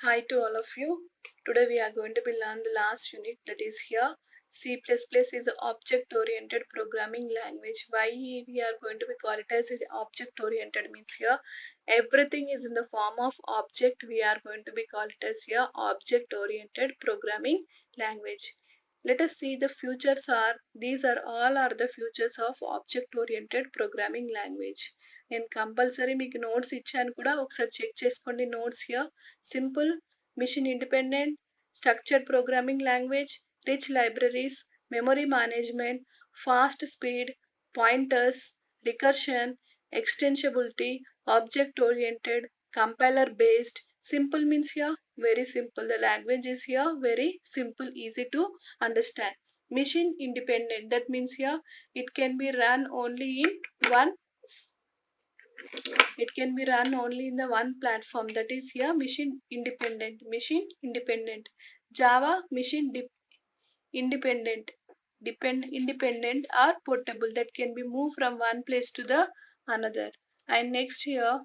Hi to all of you. Today we are going to be learn the last unit, that is here C++ is an object oriented programming language. Why we are going to be call it as object oriented means here everything is in the form of object. We are going to be called it as here object oriented programming language. Let us see the features are these are all are the features of object oriented programming language. నేను compulsory మీకు notes ఇచ్చాను కూడా ఒకసారి check చేసుకోండి notes here simple, mission independent, structured programming language, rich libraries, memory management, fast speed, pointers, recursion, extensibility, object oriented, compiler based. Simple means here very simple. The language is here very simple, easy to understand. Mission independent, that means here it can be run only in one it can be run only in the one platform, that is here machine independent. Java independent, independent or portable, that can be moved from one place to the another. And next here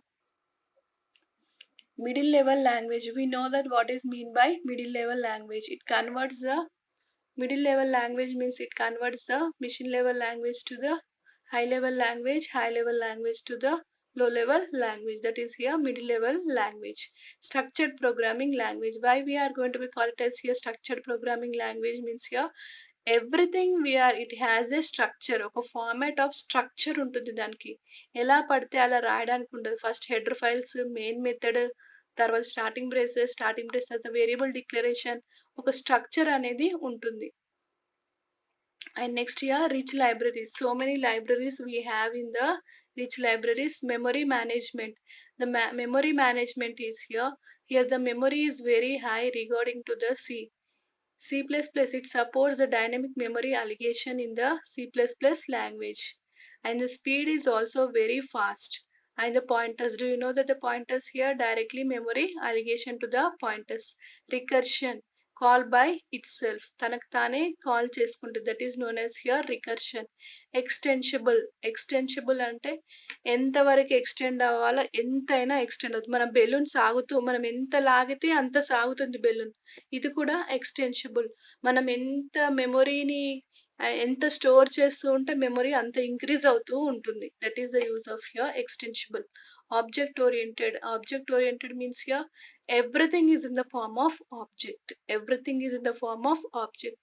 middle level language, we know that what is mean by middle level language. It converts the middle level language means it converts the machine level language to the high level language to the low level language, that is here middle level language. Structured programming language, why we are going to be called it as here structured programming language means here everything we are it has a structure, ఒక format of structure ఉంటుంది దానికి. ఎలా పడితే అలా రాయడానికి ఉండదు. First header files, main method, తర్వాత starting brace తర్వాత వేరియబుల్ డిక్లరేషన్, ఒక స్ట్రక్చర్ అనేది ఉంటుంది. And next here rich libraries, so many libraries we have in the rich libraries. Memory management, the memory management is here the memory is very high regarding to the C++. It supports the dynamic memory allocation in the C++ language, and the speed is also very fast. And the pointers, do you know that the pointers here directly memory allocation to the pointers. Recursion, call by itself, తనకు తానే call చేసుకుంటుంది, that is known as here recursion. Extensible అంటే ఎంతవరకు extend అవ్వాలో ఎంతైనా extend అవుతుంది. మన balloon సాగుతూ మనం ఎంత లాగితే అంత సాగుతుంది బెలూన్. ఇది కూడా ఎక్స్టెన్షిబుల్. మనం ఎంత మెమొరీని ఎంత స్టోర్ చేస్తూ ఉంటే మెమొరీ అంత ఇంక్రీజ్ అవుతూ ఉంటుంది. That is the use of here extensible. Object oriented means here everything is in the form of object.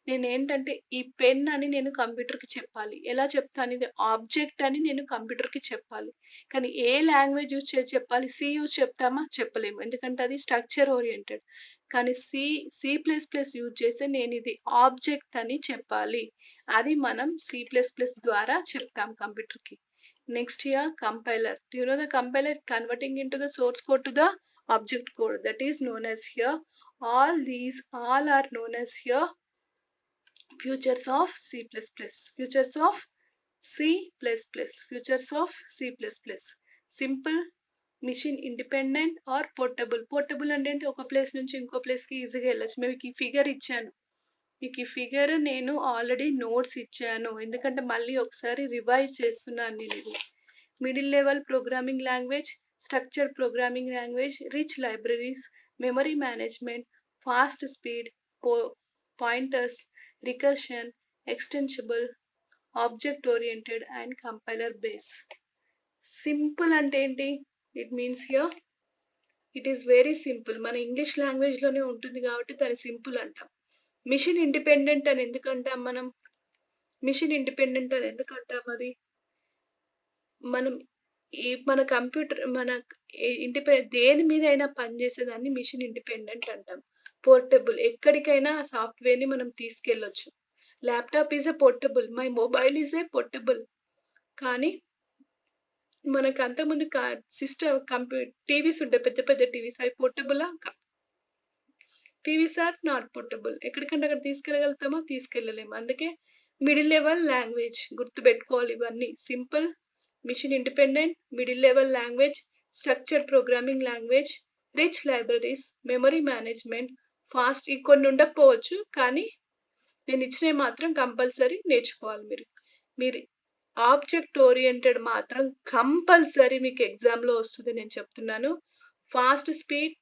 నేను ఏంటంటే ఈ పెన్ అని నేను కంప్యూటర్కి చెప్పాలి. ఎలా చెప్తాను? ఇది ఆబ్జెక్ట్ అని నేను కంప్యూటర్కి చెప్పాలి. కానీ ఏ లాంగ్వేజ్ యూజ్ చేసి చెప్పాలి? సి యూజ్ చెప్తామా? చెప్పలేము, ఎందుకంటే అది స్ట్రక్చర్ ఓరియంటెడ్. కానీ C++ యూజ్ చేసి నేను ఇది ఆబ్జెక్ట్ అని చెప్పాలి. అది మనం C++ ద్వారా చెప్తాం కంప్యూటర్కి. Next here compiler, do you know the compiler converting into the source code to the object code, that is known as here all are known as here features of C++. Features of C++. Simple, machine independent or portable అంటే ఒక place నుంచి ఇంకో ప్లేస్కి ఈజీగా వెళ్ళచ్చు. మీకు ఈ figure ఇచ్చాను, మీకు ఈ ఫిగర్ నేను ఆల్రెడీ నోట్స్ ఇచ్చాను, ఎందుకంటే మళ్ళీ ఒకసారి రివైజ్ చేస్తున్నాను నేను ఇది. Middle level programming language, structure programming language, rich libraries, memory management, fast speed, pointers, recursion, extensible, object oriented and compiler base. Simple అంటే ఏంటి? It means here it is very simple. మన ఇంగ్లీష్ లాంగ్వేజ్ లోనే ఉంటుంది కాబట్టి దాన్ని simple అంటాం. Machine independent అని ఎందుకంటాం మనం? అది మనం మన కంప్యూటర్ మన ఇండిపెండెంట్ దేని మీద అయినా పనిచేసేదాన్ని మిషన్ ఇండిపెండెంట్ అంటాం. పోర్టబుల్, ఎక్కడికైనా ఆ సాఫ్ట్వేర్ ని మనం తీసుకెళ్ళొచ్చు. Laptop is a portable, my mobile is a portable. కానీ మనకు అంతకుముందు టీవీస్ ఉంటాయి, పెద్ద పెద్ద టీవీస్, అవి పోర్టబులా? TVs are not portable. ఎక్కడికంటే అక్కడ తీసుకెళ్ళగలుగుతామా? తీసుకెళ్ళలేము. అందుకే మిడిల్ లెవెల్ లాంగ్వేజ్ గుర్తుపెట్టుకోవాలి ఇవన్నీ. Simple, machine independent, middle level language, structured programming language, rich libraries, memory management, fast. ఈ కొన్ని ఉండకపోవచ్చు, కానీ నేను ఇచ్చినవి మాత్రం కంపల్సరీ నేర్చుకోవాలి. మీరు ఆబ్జెక్ట్ ఓరియంటెడ్ మాత్రం కంపల్సరీ మీకు ఎగ్జామ్లో వస్తుంది, నేను చెప్తున్నాను. ఫాస్ట్ స్పీడ్,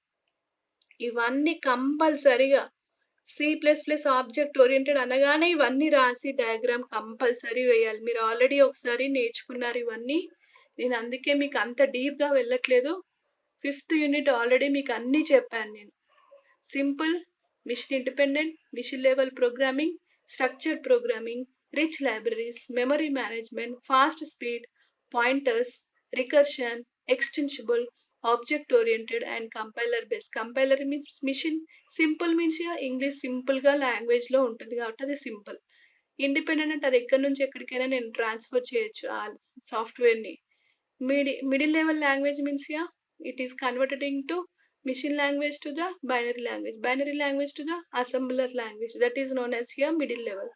ఇవన్నీ కంపల్సరీగా C++ ఆబ్జెక్ట్ ఓరియెంటెడ్ అనగానే ఇవన్నీ రాసి డయాగ్రామ్ కంపల్సరీ వేయాలి. మీరు ఆల్రెడీ ఒకసారి నేర్చుకున్నారు ఇవన్నీ. నేను అందుకే మీకు అంత డీప్‌గా వెళ్ళట్లేదు. 5th యూనిట్ ఆల్రెడీ మీకు అన్నీ చెప్పాను నేను. Simple, machine independent, machine level programming, structured programming, rich libraries, memory management, fast speed, pointers, recursion, extensible, object oriented and compiler based. Compiler means machine, simple means English సింపుల్గా లాంగ్వేజ్లో ఉంటుంది కాబట్టి అది simple. Independent అంటే అది ఎక్కడి నుంచి ఎక్కడికైనా నేను ట్రాన్స్ఫర్ చేయొచ్చు ఆ సాఫ్ట్వేర్ని. Middle level language means it is converted into machine language to the binary language to the assembler language, that is known as here middle level.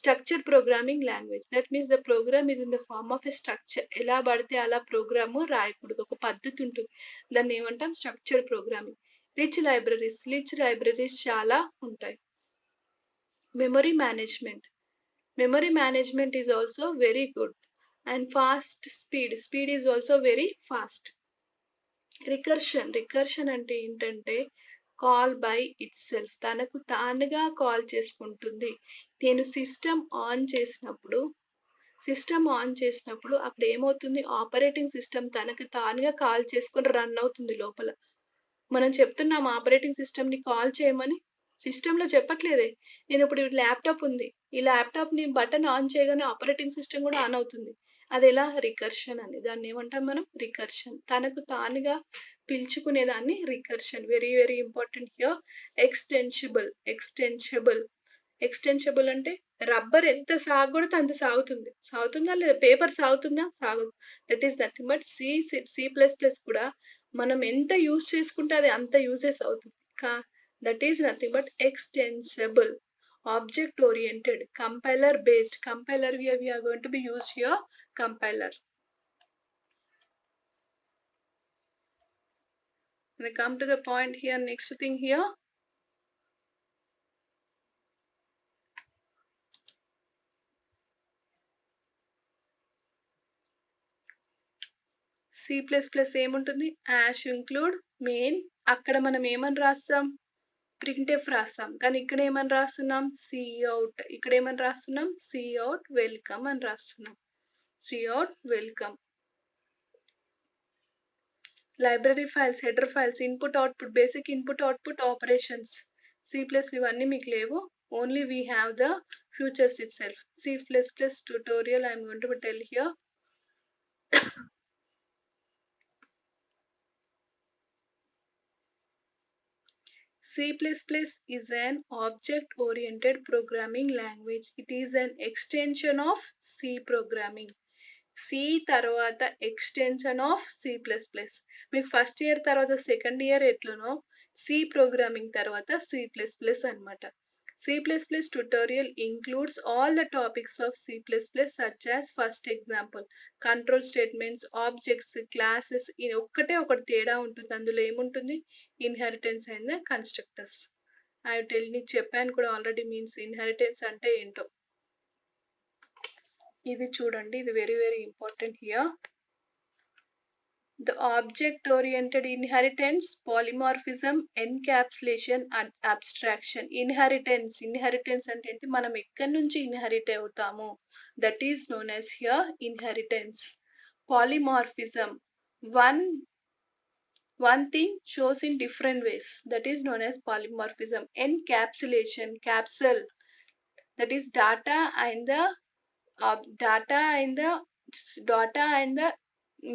Structured programming language, that means the program is in the form of a structure. ఎలా పడితే అలా programme రాయకూడదు, ఒక పద్ధతి ఉంటుంది, దాన్ని ఏమంటాం structured programming. Rich libraries చాలా ఉంటాయి. Memory management is also very good. And fast speed is also very fast. Recursion అంటే ఏంటంటే కాల్ బై ఇట్ సెల్ఫ్, తనకు తానుగా కాల్ చేసుకుంటుంది. నేను సిస్టమ్ ఆన్ చేసినప్పుడు అక్కడ ఏమవుతుంది, ఆపరేటింగ్ సిస్టమ్ తనకు తానుగా కాల్ చేసుకొని రన్ అవుతుంది లోపల. మనం చెప్తున్నాం ఆపరేటింగ్ సిస్టమ్ని కాల్ చేయమని, సిస్టంలో చెప్పట్లేదే. నేను ఇప్పుడు ల్యాప్టాప్ ఉంది, ఈ ల్యాప్టాప్ని బటన్ ఆన్ చేయగానే ఆపరేటింగ్ సిస్టమ్ కూడా ఆన్ అవుతుంది. అది ఎలా, రికర్షన్ అని, దాన్ని ఏమంటాం మనం రికర్షన్. తనకు తానుగా పిలుచుకునేదాన్ని recursion. Very very important here. Extensible అంటే రబ్బర్ ఎంత సాగకూడదు అంత సాగుతుందా లేదా, పేపర్ సాగుతుందా, సాగదు. That is nothing but C++ కూడా మనం ఎంత యూజ్ చేసుకుంటే అది అంత యూజెస్ అవుతుంది. That is nothing but extensible. Object oriented, compiler based. Compiler we are going to be used here compiler. When I come to the point here, next thing here, C++ ఏముంటుంది, ash include main. అక్కడ మనం ఏమని రాస్తాం, printf రాస్తాం. కానీ ఇక్కడ ఏమని రాస్తున్నాం, Cout. ఇక్కడ ఏమని రాస్తున్నాం, Cout వెల్కమ్ అని రాస్తున్నాం. Cout welcome. Library files, header files, input output, basic input output operations. C+ ఇవన్నీ మీకు లేవు. Only we have the futures it self. C++ tutorial I'm going to tell here. C++ is an object-oriented programming language. It is an extension of C programming. C తర్వాత extension of C++. మీకు first year తర్వాత second year ఎట్లనో C programming తర్వాత C++ అన్నమాట. C++ tutorial includes all the topics of C++ such as first example, control statements, objects, classes. ఇది ఒక్కటే ఒకటి తేడా ఉంటుంది. అందులో ఏముంటుంది, ఇన్హెరిటెన్స్ అండ్ కన్స్ట్రక్టర్స్. నీకు చెప్పాను కూడా ఆల్రెడీ, మీన్స్ ఇన్హెరిటెన్స్ అంటే ఏంటో. ఇది చూడండి, ఇది very very important here. The object-oriented inheritance, polymorphism, encapsulation and abstraction. Inheritance అంటే ఏంటి, మనం ఎక్కడి నుంచి ఇన్హెరిట్ అవుతాము, that is known as here inheritance. Polymorphism, one thing shows in different ways, that is known as polymorphism. Encapsulation, capsule, that is data and the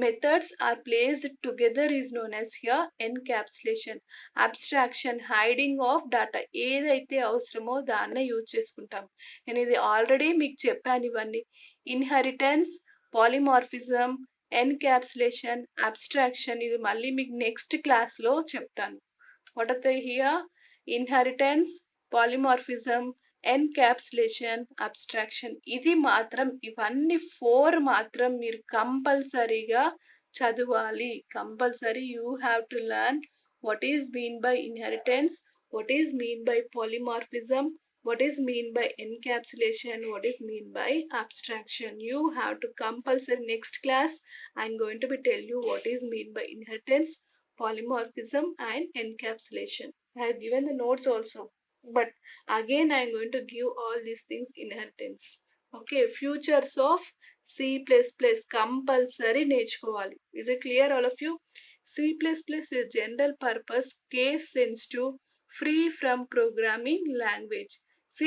methods are placed together is known as here encapsulation. Abstraction, hiding of data, ఏదైతే అవసరమో దాన్నే use చేసుకుంటాం. నేను ఇది already మీకు చెప్పాను ఇవన్నీ. Inheritance, polymorphism, encapsulation, abstraction, ఇది మళ్ళీ మీకు నెక్స్ట్ క్లాస్లో చెప్తాను. What are the here, inheritance, polymorphism, encapsulation, abstraction. ఇది మాత్రం, ఇవన్నీ 4 మాత్రం మీరు కంపల్సరీగా చదవాలి. Compulsory you have to learn what is mean by inheritance, what is mean by polymorphism, what is mean by encapsulation, what is mean by abstraction. You have to compulsory, next class I'm going to be tell you what is mean by inheritance, polymorphism and encapsulation. I have given the notes also, but again I am going to give all these things inheritance. Okay, futures of C++ compulsory నేర్చుకోవాలి. Is it clear all of you? C++ is a general purpose case sensitive free from programming language. C++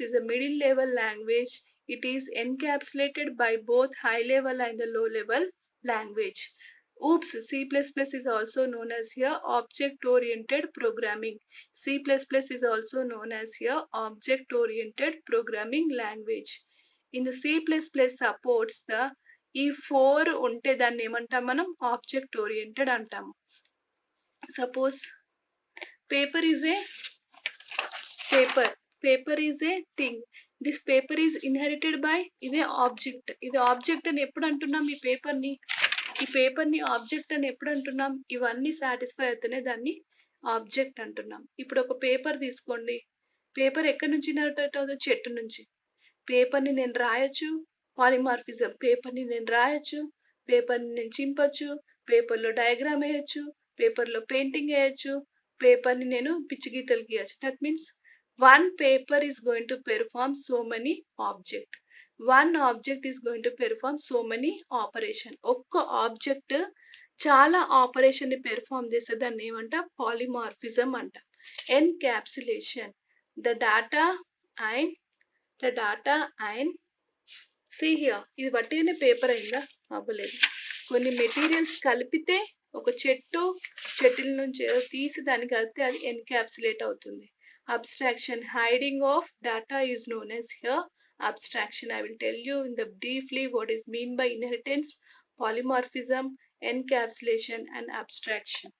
is a middle level language. It is encapsulated by both high level and the low level language. Oops, C++ is also known as here object oriented programming. C++ is also known as here object oriented programming language. In the C++ supports the ఈ four ఉంటే దాన్ని ఏమంటాం మనం object oriented అంటాము. Suppose paper is a paper is a thing. This paper is inherited by ఇదే object. ఇది object అని ఎప్పుడు అంటున్నాం? ఈ పేపర్ని ఆబ్జెక్ట్ అని ఎప్పుడు అంటున్నాం? ఇవన్నీ సాటిస్ఫై అయితేనే దాన్ని ఆబ్జెక్ట్ అంటున్నాం. ఇప్పుడు ఒక పేపర్ తీసుకోండి. పేపర్ ఎక్కడి నుంచి ఇన్హెరిట్ అవుతుంది? చెట్టు నుంచి. పేపర్ని నేను రాయొచ్చు, పాలిమార్ఫిజం. పేపర్ని నేను రాయొచ్చు, పేపర్ని నేను చింపొచ్చు, పేపర్లో డయాగ్రామ్ వేయచ్చు, పేపర్లో పెయింటింగ్ వేయచ్చు, పేపర్ని నేను పిచ్చి గీతలు గీయచ్చు. That means one paper is going to perform so many object. One object is going to perform so many operation. ఒక్క ఆబ్జెక్ట్ చాలా ఆపరేషన్ ని పెర్ఫార్మ్ చేస్తే దాన్ని ఏమంట? పాలిమార్ఫిజం అంట. Encapsulation the data and see here, ఇది బట్టిగానే పేపర్ అయిందా? అవ్వలేదు. కొన్ని మెటీరియల్స్ కలిపితే ఒక చెట్టుల నుంచి తీసి దాన్ని కలిపితే అది ఎన్క్యాప్సులేట్ అవుతుంది. Abstraction, hiding of data is known as here abstraction. I will tell you in the briefly what is mean by inheritance, polymorphism, encapsulation and abstraction.